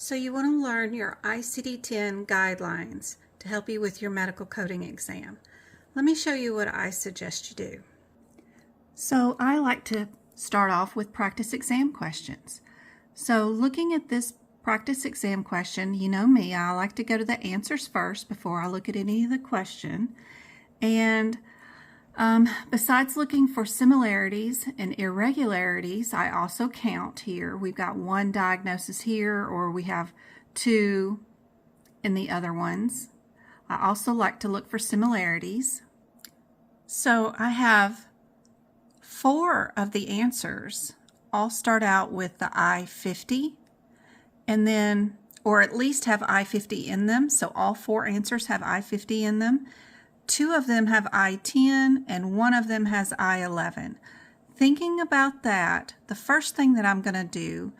So you want to learn your ICD-10 guidelines to help you with your medical coding exam. Let me show you what I suggest you do. So I like to start off with practice exam questions. So looking at this practice exam question, you know me, I like to go to the answers first before I look at any of the question. And besides looking for similarities and irregularities, I also count here. We've got one diagnosis here, or we have two in the other ones. I also like to look for similarities. So I have 4 of the answers all start out with the I-50, and then, or at least have I-50 in them. So all 4 answers have I-50 in them. 2 of them have I-10 and 1 of them has I-11. Thinking about that, the first thing that I'm going to do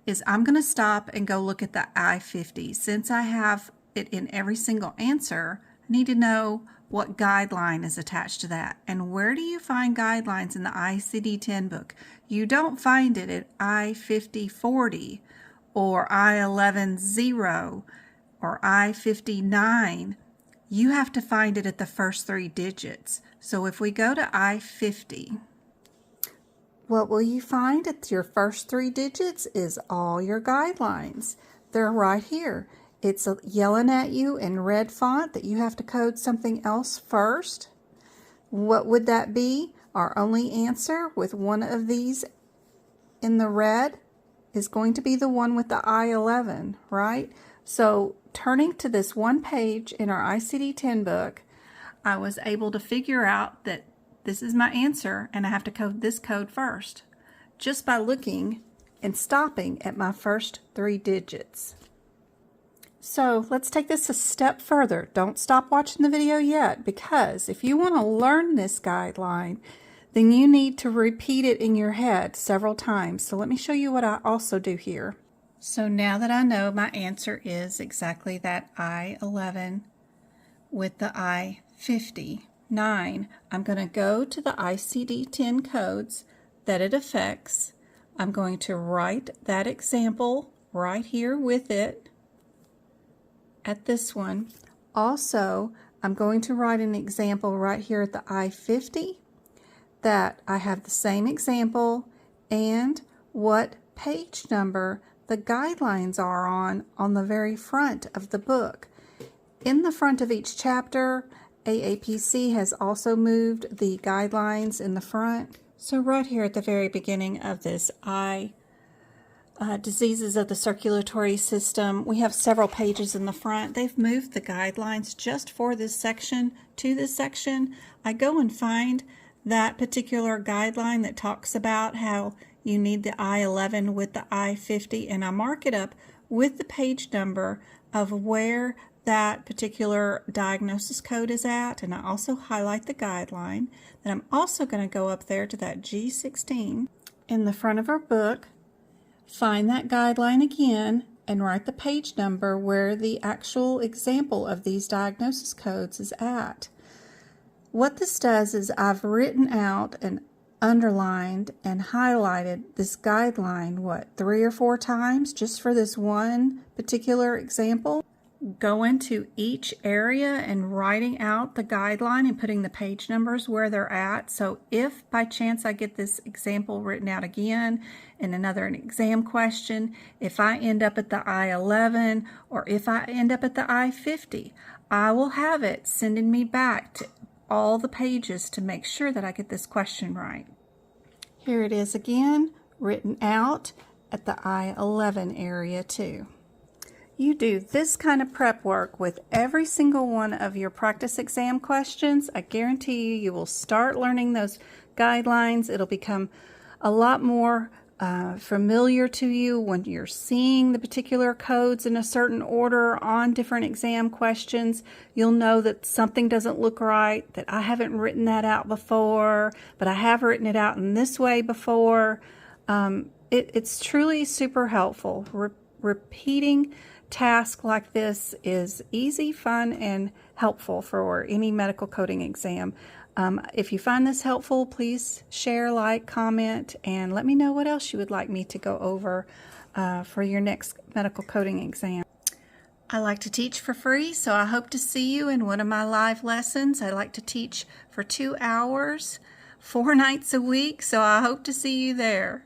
is I'm going to stop and go look at the I-50. Since I have it in every single answer, I need to know what guideline is attached to that. And where do you find guidelines in the ICD-10 book? You don't find it at I-50-40 or I-11-0 or I-59. You have to find it at the first 3 digits. So if we go to I-50, what will you find at your first 3 digits is all your guidelines. They're right here. It's yelling at you in red font that you have to code something else first. What would that be? Our only answer with one of these in the red is going to be the one with the I-11, right? So turning to this one page in our ICD-10 book, I was able to figure out that this is my answer and I have to code this code first, just by looking and stopping at my first 3 digits. So let's take this a step further. Don't stop watching the video yet, because if you want to learn this guideline, then you need to repeat it in your head several times. So let me show you what I also do here. So now that I know my answer is exactly that I-11 with the I-59, I'm going to go to the ICD-10 codes that it affects. I'm going to write that example right here with it at this one. Also, I'm going to write an example right here at the I-50 that I have the same example and what page number the guidelines are on the very front of the book. In the front of each chapter, AAPC has also moved the guidelines in the front. So right here at the very beginning of this diseases of the circulatory system, we have several pages in the front. They've moved the guidelines just for this section to this section. I go and find that particular guideline that talks about how you need the I-11 with the I-50, and I mark it up with the page number of where that particular diagnosis code is at, and I also highlight the guideline. Then I'm also going to go up there to that G16 in the front of our book, find that guideline again, and write the page number where the actual example of these diagnosis codes is at. What this does is I've written out and underlined and highlighted this guideline, 3 or 4 times just for this one particular example. Go into each area and writing out the guideline and putting the page numbers where they're at. So if by chance I get this example written out again in another exam question, if I end up at the I-11 or if I end up at the I-50, I will have it sending me back to all the pages to make sure that I get this question right. Here it is again, written out at the I-11 area too. You do this kind of prep work with every single one of your practice exam questions. I guarantee you will start learning those guidelines. It'll become a lot more familiar to you when you're seeing the particular codes in a certain order on different exam questions. You'll know that something doesn't look right, that I haven't written that out before, but I have written it out in this way before. It's truly super helpful. Repeating tasks like this is easy, fun, and helpful for any medical coding exam. If you find this helpful, please share, like, comment, and let me know what else you would like me to go over for your next medical coding exam. I like to teach for free, so I hope to see you in one of my live lessons. I like to teach for 2 hours, 4 nights a week, so I hope to see you there.